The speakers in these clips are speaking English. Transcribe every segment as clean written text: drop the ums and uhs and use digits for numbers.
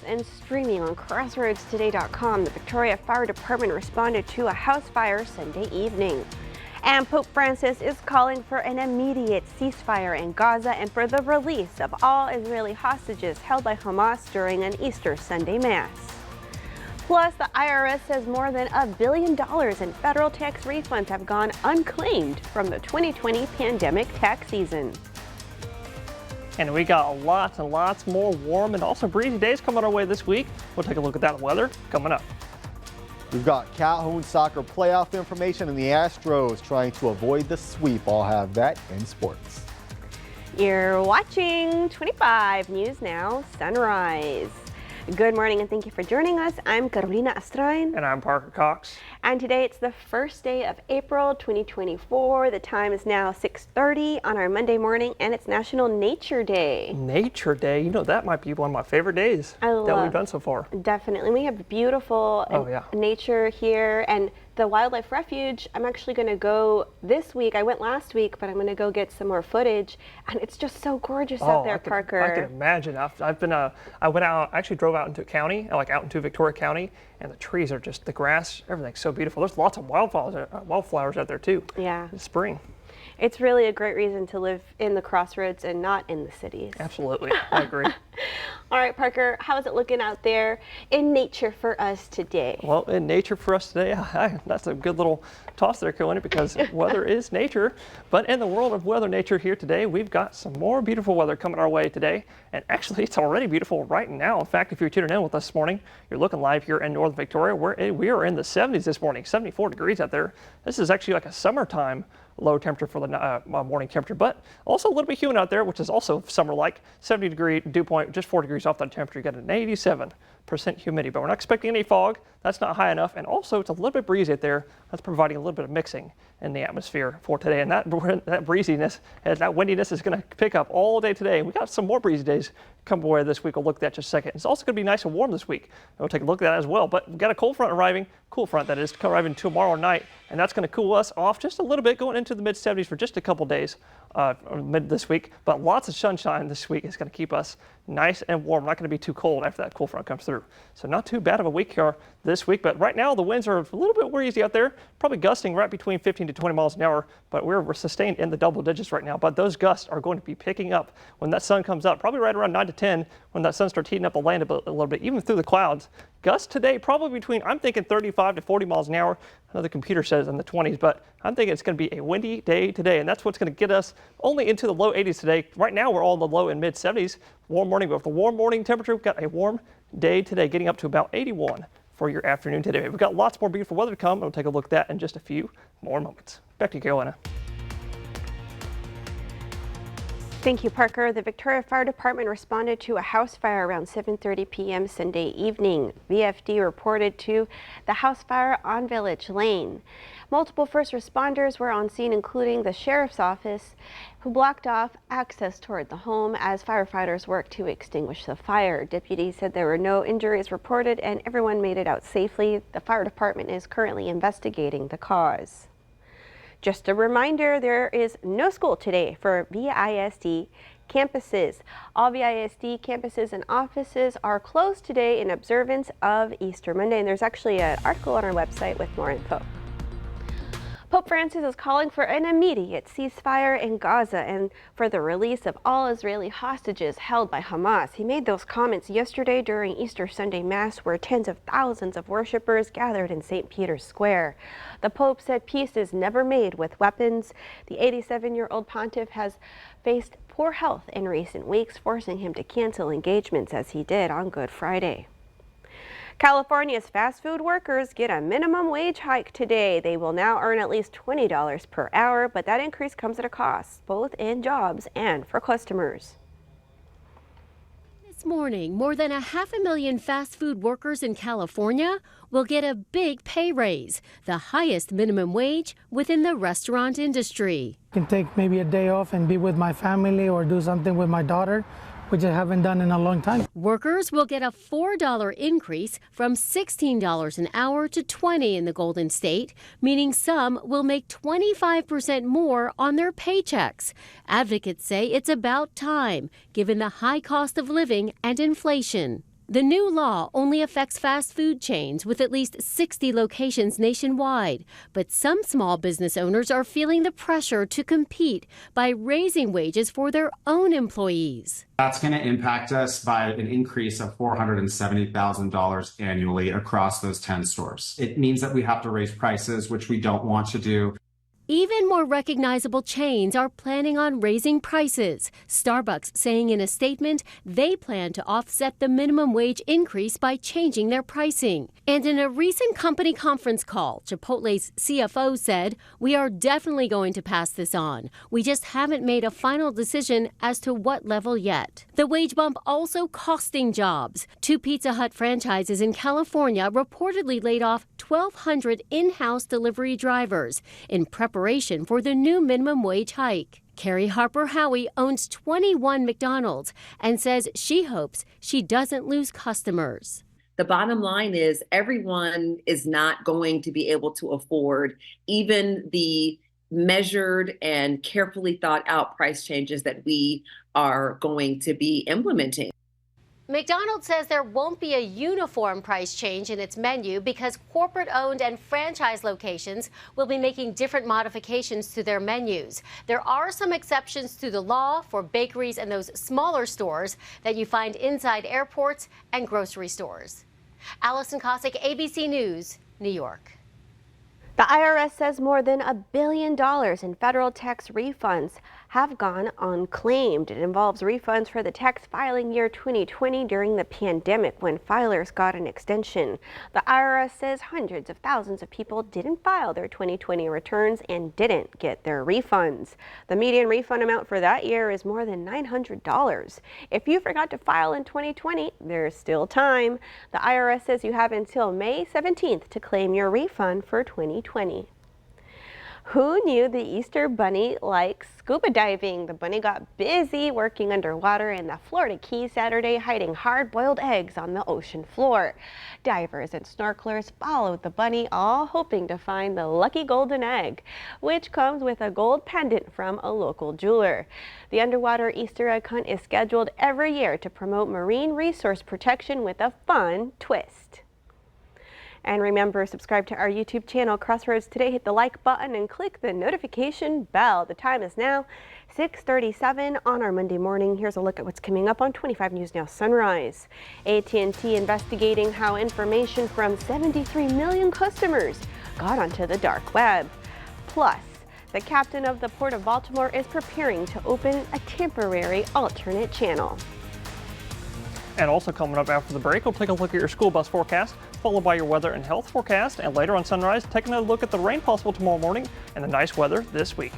And streaming on CrossroadsToday.com, the Victoria Fire Department responded to a house fire Sunday evening. And Pope Francis is calling for an immediate ceasefire in Gaza and for the release of all Israeli hostages held by Hamas during an Easter Sunday Mass. Plus, the IRS says more than $1 billion in federal tax refunds have gone unclaimed from the 2020 pandemic tax season. And we got lots and lots more warm and also breezy days coming our way this week. We'll take a look at that weather coming up. We've got Calhoun soccer playoff information and the Astros trying to avoid the sweep. I'll have that in sports. You're watching 25 News Now Sunrise. Good morning and thank you for joining us. I'm Carolina Astrain. And I'm Parker Cox. And today it's the first day of April 2024. The time is now 6:30 on our Monday morning and it's National Nature Day. Nature Day, you know, that might be one of my favorite days that we've done so far. Definitely. We have beautiful nature here and the Wildlife Refuge. I'm actually going to go this week. I went last week, but I'm going to go get some more footage. And it's just so gorgeous out there, Parker. I can imagine. I went out, actually drove out into county, like out into Victoria County, and the trees are just, the grass, everything's so beautiful. There's lots of wildflowers out there too. Yeah. It's spring. It's really a great reason to live in the crossroads and not in the cities. Absolutely, I agree. All right, Parker, how is it looking out there in nature for us today? Well, in nature for us today, that's a good little toss there, Carolina, because weather is nature. But in the world of weather nature here today, we've got some more beautiful weather coming our way today. And actually, it's already beautiful right now. In fact, if you're tuning in with us this morning, you're looking live here in Northern Victoria. We are in the 70s this morning, 74 degrees out there. This is actually like a summertime low temperature for the morning temperature, but also a little bit humid out there, which is also summer-like. 70-degree dew point, just 4 degrees off that temperature. You got an 87% humidity, but we're not expecting any fog. That's not high enough, and also it's a little bit breezy out there. That's providing a little bit of mixing in the atmosphere for today, and that breeziness and that windiness is going to pick up all day today. We got some more breezy days come away this week. We'll look at that in just a second. It's also going to be nice and warm this week. And we'll take a look at that as well, but we've got a cold front arriving, cool front that is, arriving tomorrow night, and that's going to cool us off just a little bit, going into the mid-70s for just a couple days mid this week, but lots of sunshine this week is going to keep us nice and warm. Not going to be too cold after that cool front comes through. So not too bad of a week here this week, but right now the winds are a little bit breezy out there, probably gusting right between 15 to 20 miles an hour, but we're sustained in the double digits right now. But those gusts are going to be picking up when that sun comes out, probably right around 9 to 10 when that sun starts heating up the land a little bit, even through the clouds. Gusts today probably between, I'm thinking 35 to 40 miles an hour. I know the computer says in the 20s, but I'm thinking it's going to be a windy day today, and that's what's going to get us only into the low 80s today. Right now, we're all in the low and mid 70s. Warm morning, but with the warm morning temperature, we've got a warm day today, getting up to about 81 for your afternoon today. We've got lots more beautiful weather to come. We'll take a look at that in just a few more moments. Back to you, Carolina. Thank you, Parker. The Victoria Fire Department responded to a house fire around 7:30 p.m. Sunday evening. VFD reported to the house fire on Village Lane. Multiple first responders were on scene, including the sheriff's office, who blocked off access toward the home as firefighters worked to extinguish the fire. Deputies said there were no injuries reported and everyone made it out safely. The fire department is currently investigating the cause. Just a reminder, there is no school today for VISD campuses. All VISD campuses and offices are closed today in observance of Easter Monday, and there's actually an article on our website with more info. Pope Francis is calling for an immediate ceasefire in Gaza and for the release of all Israeli hostages held by Hamas. He made those comments yesterday during Easter Sunday Mass, where tens of thousands of worshipers gathered in St. Peter's Square. The Pope said peace is never made with weapons. The 87-year-old pontiff has faced poor health in recent weeks, forcing him to cancel engagements as he did on Good Friday. California's fast food workers get a minimum wage hike today. They will now earn at least $20 per hour, but that increase comes at a cost, both in jobs and for customers. This morning, more than 500,000 fast food workers in California will get a big pay raise, the highest minimum wage within the restaurant industry. I can take maybe a day off and be with my family or do something with my daughter, which I haven't done in a long time. Workers will get a $4 increase from $16 an hour to $20 in the Golden State, meaning some will make 25% more on their paychecks. Advocates say it's about time, given the high cost of living and inflation. The new law only affects fast food chains with at least 60 locations nationwide, but some small business owners are feeling the pressure to compete by raising wages for their own employees. That's going to impact us by an increase of $470,000 annually across those 10 stores. It means that we have to raise prices, which we don't want to do. Even more recognizable chains are planning on raising prices. Starbucks saying in a statement they plan to offset the minimum wage increase by changing their pricing. And in a recent company conference call, Chipotle's CFO said, "We are definitely going to pass this on. We just haven't made a final decision as to what level yet." The wage bump also costing jobs. 2 Pizza Hut franchises in California reportedly laid off 1,200 in-house delivery drivers in preparation for the new minimum wage hike. Carrie Harper Howie owns 21 McDonald's and says she hopes she doesn't lose customers. The bottom line is everyone is not going to be able to afford even the measured and carefully thought out price changes that we are going to be implementing. McDonald's says there won't be a uniform price change in its menu because corporate-owned and franchise locations will be making different modifications to their menus. There are some exceptions to the law for bakeries and those smaller stores that you find inside airports and grocery stores. Allison Cossack, ABC News, New York. The IRS says more than $1 billion in federal tax refunds have gone unclaimed. It involves refunds for the tax filing year 2020 during the pandemic when filers got an extension. The IRS says hundreds of thousands of people didn't file their 2020 returns and didn't get their refunds. The median refund amount for that year is more than $900. If you forgot to file in 2020, there's still time. The IRS says you have until May 17th to claim your refund for 2020. Who knew the Easter Bunny likes scuba diving? The bunny got busy working underwater in the Florida Keys Saturday, hiding hard-boiled eggs on the ocean floor. Divers and snorkelers followed the bunny, all hoping to find the lucky golden egg, which comes with a gold pendant from a local jeweler. The underwater Easter egg hunt is scheduled every year to promote marine resource protection with a fun twist. And remember, subscribe to our YouTube channel, Crossroads Today. Hit the like button and click the notification bell. The time is now 6:37 on our Monday morning. Here's a look at what's coming up on 25 News Now Sunrise. AT&T investigating how information from 73 million customers got onto the dark web. Plus, the captain of the Port of Baltimore is preparing to open a temporary alternate channel. And also coming up after the break, we'll take a look at your school bus forecast, followed by your weather and health forecast, and later on Sunrise, taking a look at the rain possible tomorrow morning and the nice weather this week.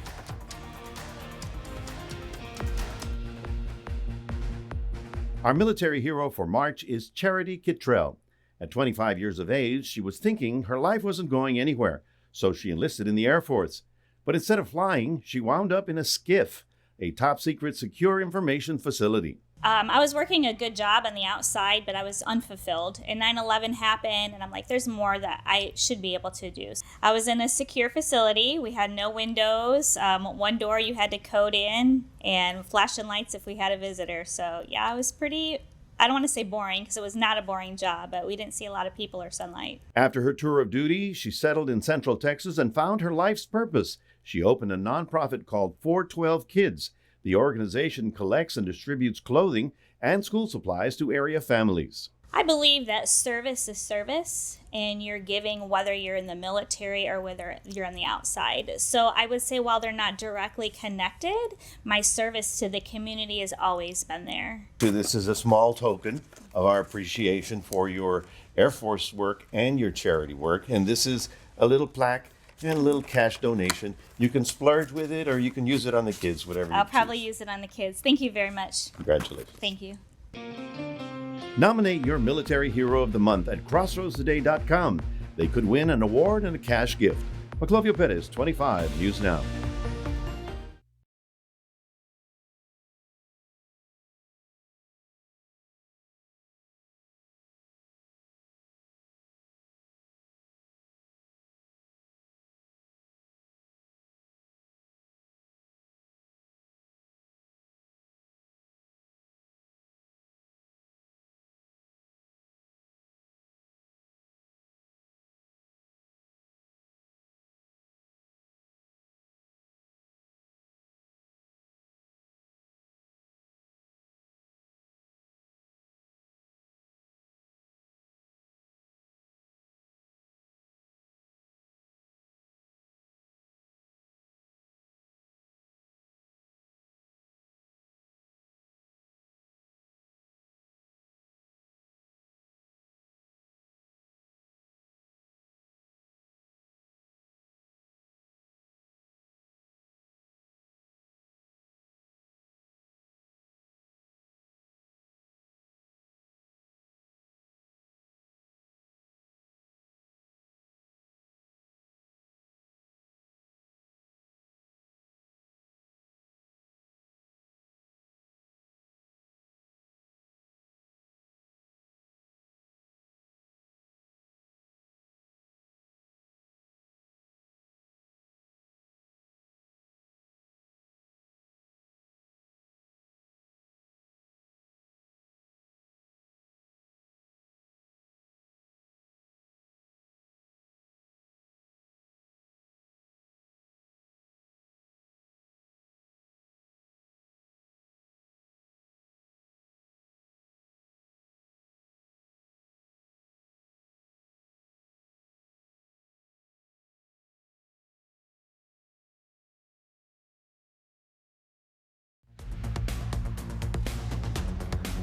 Our military hero for March is Charity Kittrell. At 25 years of age, she was thinking her life wasn't going anywhere, so she enlisted in the Air Force. But instead of flying, she wound up in a SCIF, a top-secret secure information facility. I was working a good job on the outside, but I was unfulfilled. And 9/11 happened, and I'm like, there's more that I should be able to do. I was in a secure facility. We had no windows. One door you had to code in, and flashing lights if we had a visitor. So, yeah, it was pretty, I don't want to say boring, because it was not a boring job, but we didn't see a lot of people or sunlight. After her tour of duty, she settled in Central Texas and found her life's purpose. She opened a nonprofit called 412 Kids. The organization collects and distributes clothing and school supplies to area families. I believe that service is service, and you're giving whether you're in the military or whether you're on the outside. So I would say while they're not directly connected, my service to the community has always been there. This is a small token of our appreciation for your Air Force work and your charity work. And this is a little plaque and a little cash donation. You can splurge with it or you can use it on the kids, whatever I'll you probably choose. use it on the kids. Thank you very much. Congratulations. Thank you. Nominate your Military Hero of the Month at crossroadstoday.com. They could win an award and a cash gift. Maclovio Perez, 25 News Now.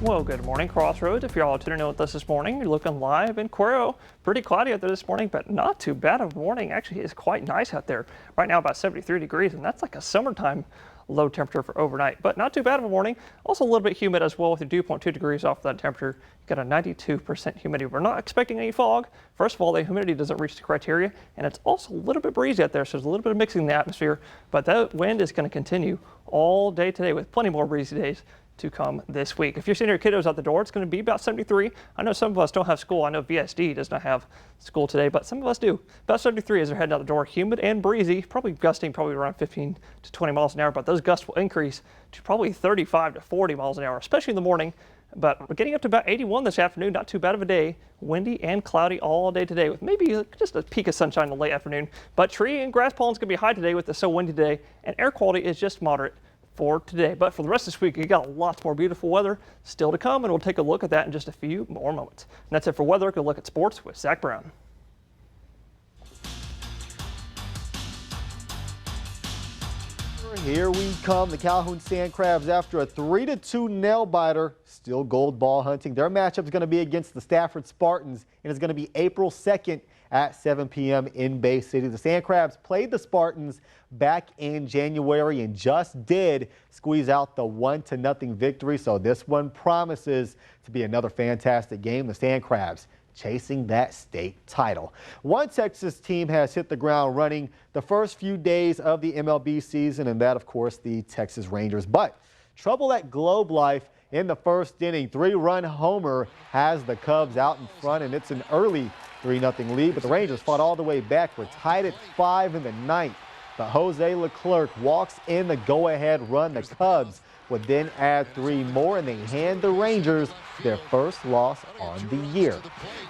Well, good morning, Crossroads. If you're all tuning in with us this morning, you're looking live in Cuero. Pretty cloudy out there this morning, but not too bad of a morning. Actually, it's quite nice out there. Right now, about 73 degrees, and that's like a summertime low temperature for overnight, but not too bad of a morning. Also a little bit humid as well with a dew point 2 degrees off that temperature. You got a 92% humidity. We're not expecting any fog. First of all, the humidity doesn't reach the criteria, and it's also a little bit breezy out there, so there's a little bit of mixing in the atmosphere, but that wind is going to continue all day today with plenty more breezy days to come this week. If you're seeing your kiddos out the door, it's going to be about 73. I know some of us don't have school. I know VSD does not have school today, but some of us do. About 73 as they're heading out the door. Humid and breezy, probably gusting probably around 15 to 20 miles an hour, but those gusts will increase to probably 35 to 40 miles an hour, especially in the morning. But we're getting up to about 81 this afternoon. Not too bad of a day. Windy and cloudy all day today with maybe just a peak of sunshine in the late afternoon. But tree and grass pollen is going to be high today with the so windy day, and air quality is just moderate for today. But for the rest of this week, you got lots more beautiful weather still to come, and we'll take a look at that in just a few more moments. And that's it for weather. Go look at sports with Zach Brown. Here we come, the Calhoun Sand Crabs, after a 3-2 nail biter, still gold ball hunting. Their matchup is going to be against the Stafford Spartans, and it's going to be April 2nd at 7 p.m. in Bay City. The Sand Crabs played the Spartans back in January and just did squeeze out the 1-0 victory. So this one promises to be another fantastic game. The Sand Crabs chasing that state title. One Texas team has hit the ground running the first few days of the MLB season, and that, of course, the Texas Rangers. But trouble at Globe Life in the first inning. 3-run homer has the Cubs out in front, and it's an early 3-0 lead, but the Rangers fought all the way back. We're tied at 5 in the ninth. But Jose Leclerc walks in the go-ahead run. The Cubs would then add 3 more, and they hand the Rangers their first loss on the year.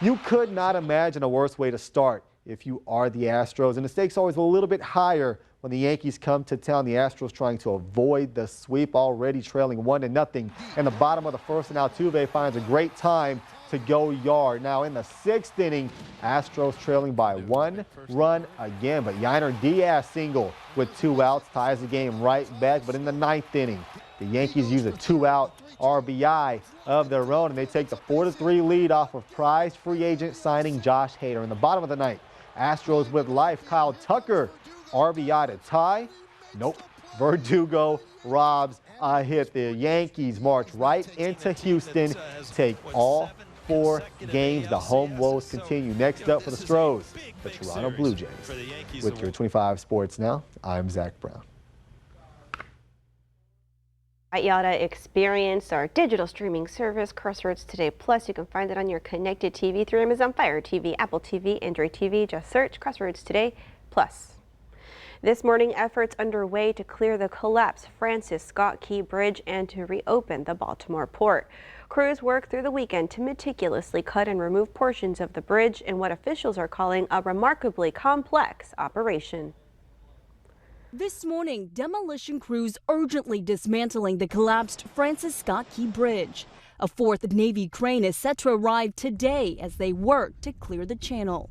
You could not imagine a worse way to start if you are the Astros, and the stakes are always a little bit higher when the Yankees come to town. The Astros trying to avoid the sweep, already trailing 1-0 in the bottom of the first, and Altuve finds a great time to go yard. Now in the 6th inning, Astros trailing by 1 run again, but Yainer Diaz single with 2 outs ties the game right back. But in the 9th inning, the Yankees use a 2-out RBI of their own, and they take the 4-3 lead off of prized free agent signing Josh Hader. In the bottom of the ninth, Astros with life. Kyle Tucker RBI to tie. Nope. Verdugo robs a hit. The Yankees march right into Houston, take all 4 games. The home woes continue. Next up for the Stros, the Toronto Blue Jays. With your 25 Sports Now, I'm Zach Brown. You ought to experience our digital streaming service, Crossroads Today Plus. You can find it on your connected TV through Amazon Fire TV, Apple TV, Android TV. Just search Crossroads Today Plus. This morning, efforts underway to clear the collapsed Francis Scott Key Bridge and to reopen the Baltimore port. Crews worked through the weekend to meticulously cut and remove portions of the bridge in what officials are calling a remarkably complex operation. This morning, demolition crews urgently dismantling the collapsed Francis Scott Key Bridge. A 4th Navy crane is set to arrive today as they work to clear the channel.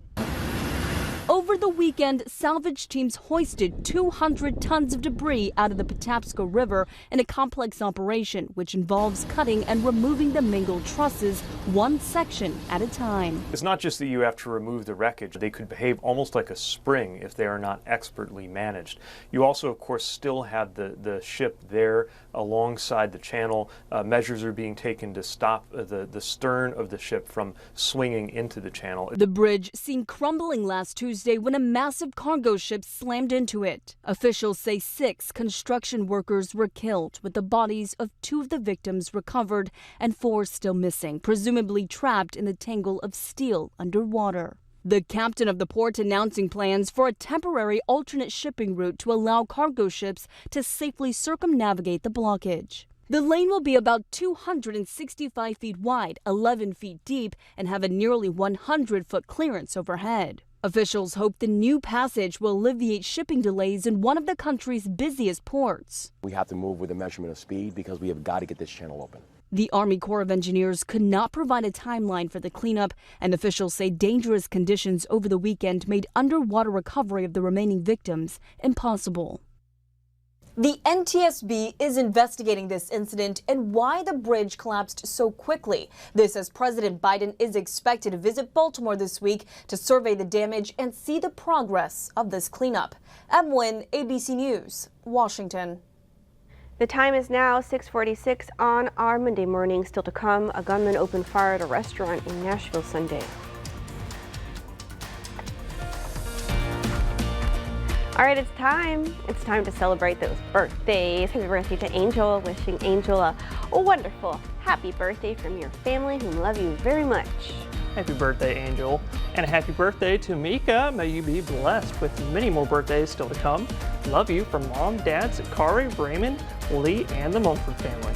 Over the weekend, salvage teams hoisted 200 tons of debris out of the Patapsco River in a complex operation which involves cutting and removing the mingled trusses one section at a time. It's not just that you have to remove the wreckage. They could behave almost like a spring if they are not expertly managed. You also, of course, still have the ship there alongside the channel. Measures are being taken to stop the stern of the ship from swinging into the channel. The bridge seen crumbling last Tuesday when a massive cargo ship slammed into it. Officials say 6 construction workers were killed, with the bodies of 2 of the victims recovered and 4 still missing, presumably trapped in the tangle of steel underwater. The captain of the port announcing plans for a temporary alternate shipping route to allow cargo ships to safely circumnavigate the blockage. The lane will be about 265 feet wide, 11 feet deep, and have a nearly 100-foot clearance overhead. Officials hope the new passage will alleviate shipping delays in one of the country's busiest ports. We have to move with a measurement of speed because we have got to get this channel open. The Army Corps of Engineers could not provide a timeline for the cleanup, and officials say dangerous conditions over the weekend made underwater recovery of the remaining victims impossible. The NTSB is investigating this incident and why the bridge collapsed so quickly. This as President Biden is expected to visit Baltimore this week to survey the damage and see the progress of this cleanup. Evelyn, ABC News, Washington. The time is now 6:46 on our Monday morning. Still to come, a gunman opened fire at a restaurant in Nashville Sunday. All right, it's time. It's time to celebrate those birthdays. Happy birthday to Angel. Wishing Angel a wonderful, happy birthday from your family who love you very much. Happy birthday, Angel. And a happy birthday to Mika. May you be blessed with many more birthdays still to come. Love you from Mom, Dad, Zakari, Raymond, Lee, and the Mumford family.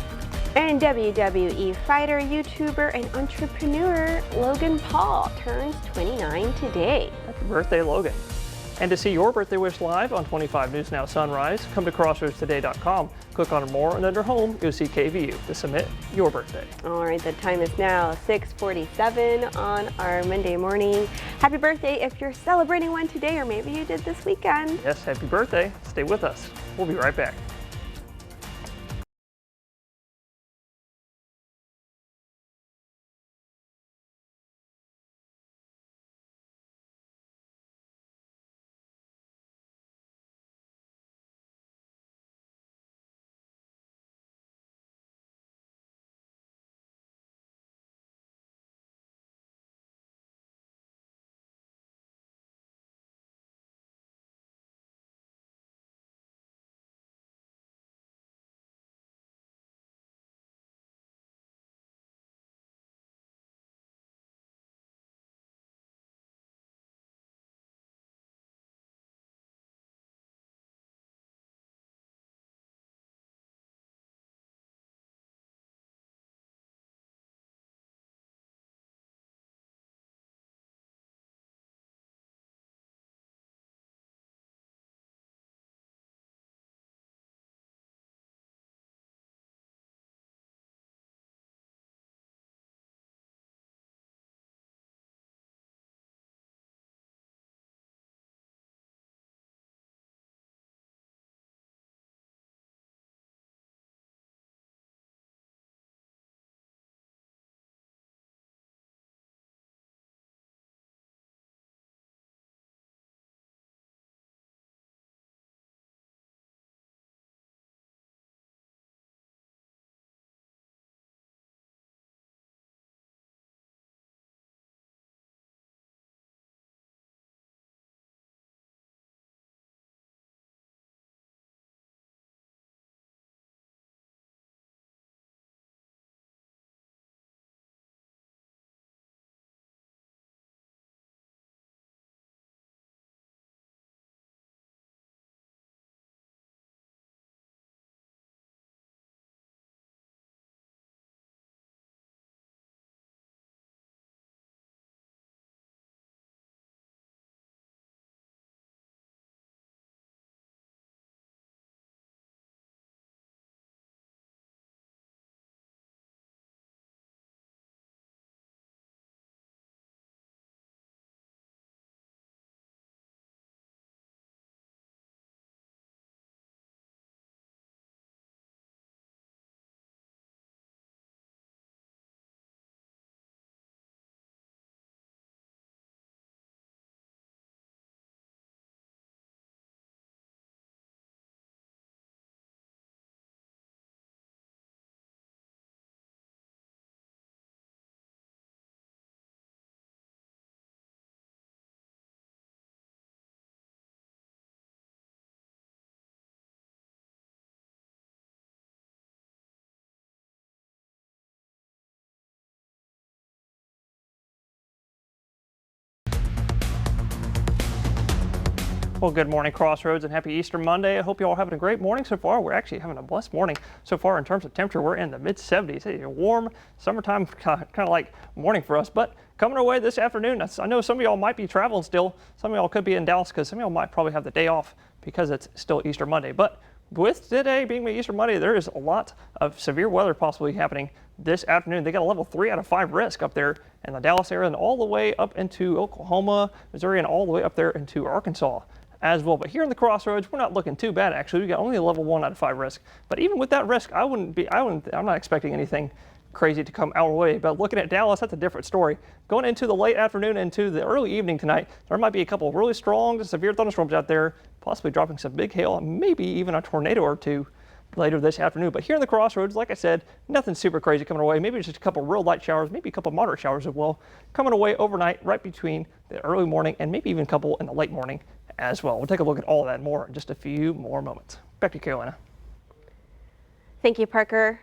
And WWE fighter, YouTuber, and entrepreneur Logan Paul turns 29 today. Happy birthday, Logan. And to see your birthday wish live on 25 News Now Sunrise, come to crossroadstoday.com. Click on More, and under Home, you'll see KVU to submit your birthday. All right, the time is now 6:47 on our Monday morning. Happy birthday if you're celebrating one today, or maybe you did this weekend. Yes, happy birthday. Stay with us. We'll be right back. Well, good morning, Crossroads, and happy Easter Monday. I hope you all having a great morning so far. We're actually having a blessed morning so far in terms of temperature. We're in the mid-70s. It's warm, summertime kind of like morning for us, but coming our way this afternoon. I know some of y'all might be traveling still. Some of y'all could be in Dallas because some of y'all might probably have the day off because it's still Easter Monday. But with today being Easter Monday, there is a lot of severe weather possibly happening this afternoon. They got a level 3 out of 5 risk up there in the Dallas area and all the way up into Oklahoma, Missouri, and all the way up there into Arkansas. as well. But here in the Crossroads, we're not looking too bad, actually. We got only a level 1 out of 5 risk. But even with that risk, I'm not expecting anything crazy to come our way. But looking at Dallas, that's a different story. Going into the late afternoon into the early evening tonight, there might be a couple of really strong to severe thunderstorms out there, possibly dropping some big hail, and maybe even a tornado or two later this afternoon. But here in the Crossroads, like I said, nothing super crazy coming away. Maybe just a couple real light showers, maybe a couple moderate showers as well, coming away overnight, right between the early morning and maybe even a couple in the late morning as well. We'll take a look at all of that and more in just a few more moments. Back to you, Carolina. Thank you, Parker.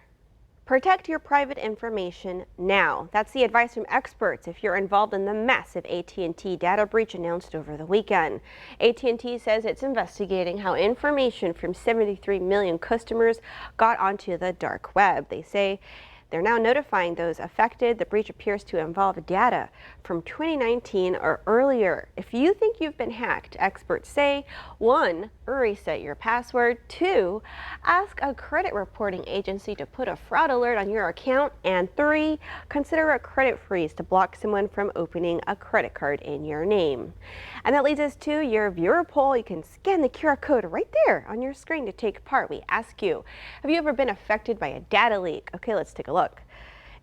Protect your private information now. That's the advice from experts if you're involved in the massive AT&T data breach announced over the weekend. AT&T says it's investigating how information from 73 million customers got onto the dark web. They say they're now notifying those affected. The breach appears to involve data from 2019 or earlier. If you think you've been hacked, experts say, 1, reset your password. 2, ask a credit reporting agency to put a fraud alert on your account. And 3, consider a credit freeze to block someone from opening a credit card in your name. And that leads us to your viewer poll. You can scan the QR code right there on your screen to take part. We ask you, have you ever been affected by a data leak? Okay, let's take a look.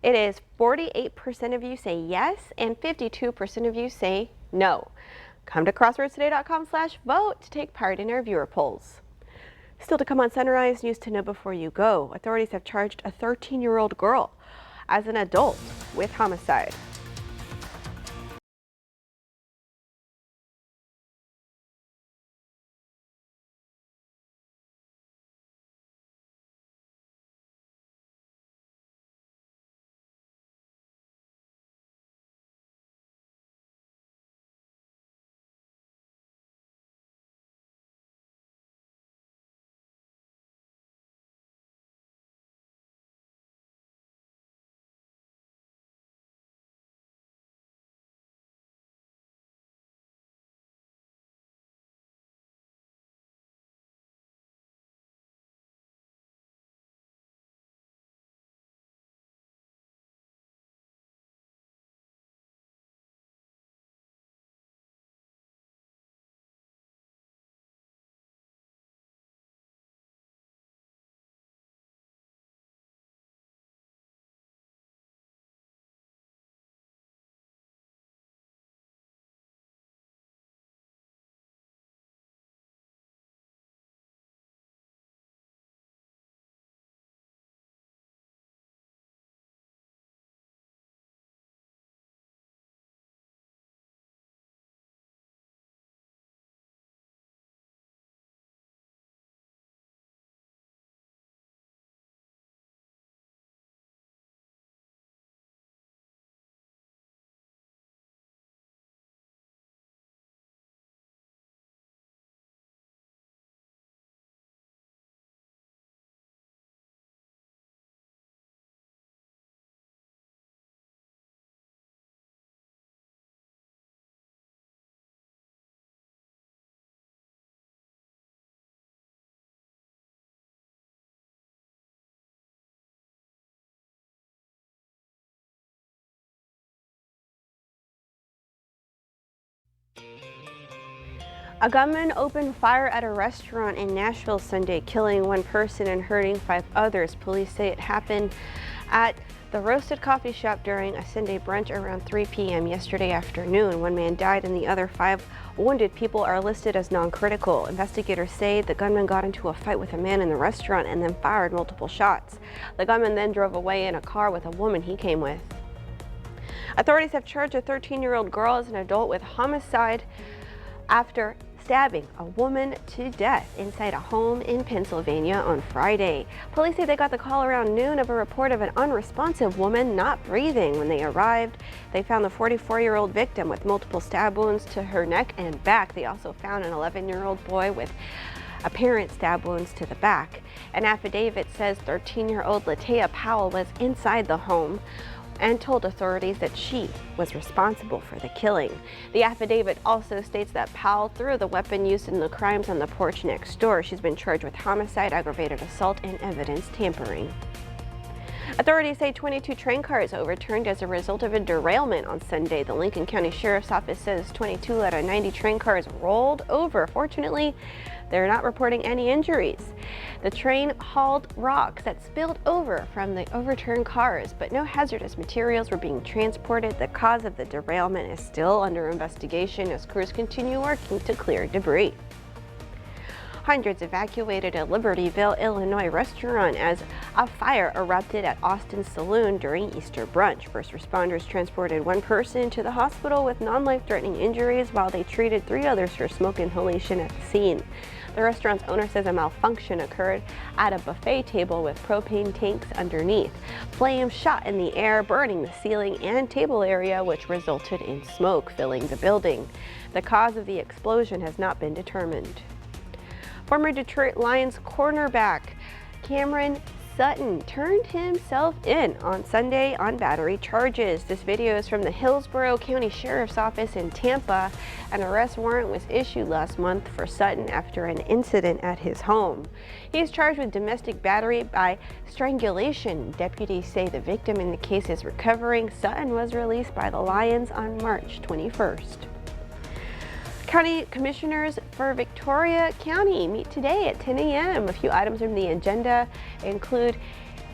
It is 48% of you say yes and 52% of you say no. Come to crossroadstoday.com/vote to take part in our viewer polls. Still to come on Sunrise, news to know before you go. Authorities have charged a 13-year-old girl as an adult with homicide. A gunman opened fire at a restaurant in Nashville Sunday, killing 1 person and hurting 5 others. Police say it happened at the Roasted Coffee Shop during a Sunday brunch around 3 p.m. yesterday afternoon. 1 man died and the other 5 wounded people are listed as non-critical. Investigators say the gunman got into a fight with a man in the restaurant and then fired multiple shots. The gunman then drove away in a car with a woman he came with. Authorities have charged a 13-year-old girl as an adult with homicide after stabbing a woman to death inside a home in Pennsylvania on Friday. Police say they got the call around noon of a report of an unresponsive woman not breathing. When they arrived, they found the 44-year-old victim with multiple stab wounds to her neck and back. They also found an 11-year-old boy with apparent stab wounds to the back. An affidavit says 13-year-old Latea Powell was inside the home and told authorities that she was responsible for the killing. The affidavit also states that Powell threw the weapon used in the crimes on the porch next door. She's been charged with homicide, aggravated assault, and evidence tampering. Authorities say 22 train cars overturned as a result of a derailment on Sunday. The Lincoln County Sheriff's Office says 22 out of 90 train cars rolled over. Fortunately, they're not reporting any injuries. The train hauled rocks that spilled over from the overturned cars, but no hazardous materials were being transported. The cause of the derailment is still under investigation as crews continue working to clear debris. Hundreds evacuated a Libertyville, Illinois restaurant as a fire erupted at Austin's Saloon during Easter brunch. First responders transported one person to the hospital with non-life-threatening injuries while they treated 3 others for smoke inhalation at the scene. The restaurant's owner says a malfunction occurred at a buffet table with propane tanks underneath. Flames shot in the air, burning the ceiling and table area, which resulted in smoke filling the building. The cause of the explosion has not been determined. Former Detroit Lions cornerback Cameron Sutton turned himself in on Sunday on battery charges. This video is from the Hillsborough County Sheriff's Office in Tampa. An arrest warrant was issued last month for Sutton after an incident at his home. He is charged with domestic battery by strangulation. Deputies say the victim in the case is recovering. Sutton was released by the Lions on March 21st. County commissioners for Victoria County meet today at 10 a.m. A few items from the agenda include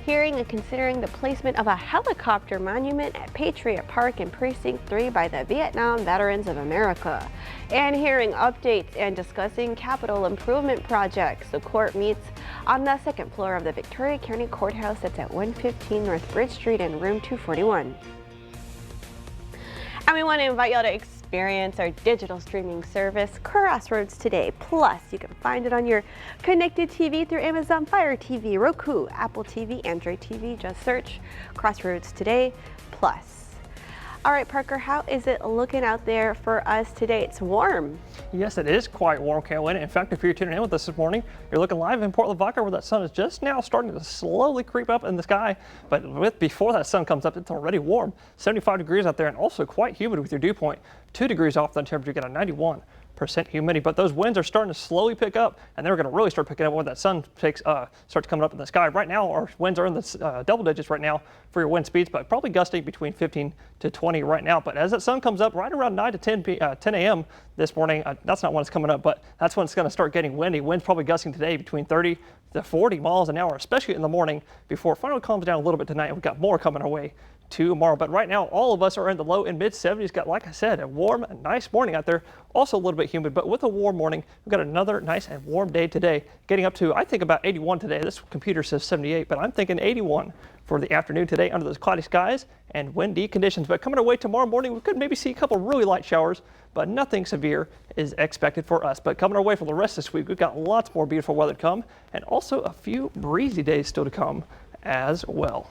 hearing and considering the placement of a helicopter monument at Patriot Park in Precinct 3 by the Vietnam Veterans of America, and hearing updates and discussing capital improvement projects. The court meets on the 2nd floor of the Victoria County Courthouse that's at 115 North Bridge Street in room 241. And we want to invite y'all to experience our digital streaming service, Crossroads Today Plus. You can find it on your connected TV through Amazon Fire TV, Roku, Apple TV, Android TV. Just search Crossroads Today Plus. All right, Parker, how is it looking out there for us today? It's warm. Yes, it is quite warm, Carolina. In fact, if you're tuning in with us this morning, you're looking live in Port Lavaca where that sun is just now starting to slowly creep up in the sky. But before that sun comes up, it's already warm. 75 degrees out there and also quite humid with your dew point. 2 degrees off the temperature, you get a 91% humidity, but those winds are starting to slowly pick up, and they're going to really start picking up when that sun starts coming up in the sky. Right now, our winds are in the double digits right now for your wind speeds, but probably gusting between 15 to 20 right now. But as that sun comes up right around 9 to 10 a.m. this morning, that's not when it's coming up, but that's when it's going to start getting windy. Winds probably gusting today between 30 to 40 miles an hour, especially in the morning before it finally calms down a little bit tonight. We've got more coming our way tomorrow, but right now all of us are in the low and mid 70s. Got, like I said, a warm, nice morning out there. Also a little bit humid, but with a warm morning, we've got another nice and warm day today, getting up to, I think, about 81 today. This computer says 78, but I'm thinking 81 for the afternoon today under those cloudy skies and windy conditions. But coming our way tomorrow morning, we could maybe see a couple really light showers, but nothing severe is expected for us. But coming our way for the rest of this week, we've got lots more beautiful weather to come, and also a few breezy days still to come as well.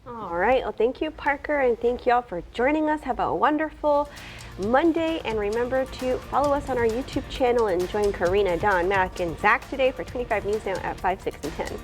All right, well, thank you, Parker, and thank y'all for joining us. Have a wonderful Monday, and remember to follow us on our YouTube channel and join Karina, Don, Mac, and Zach today for 25 News Now at 5, 6, and 10.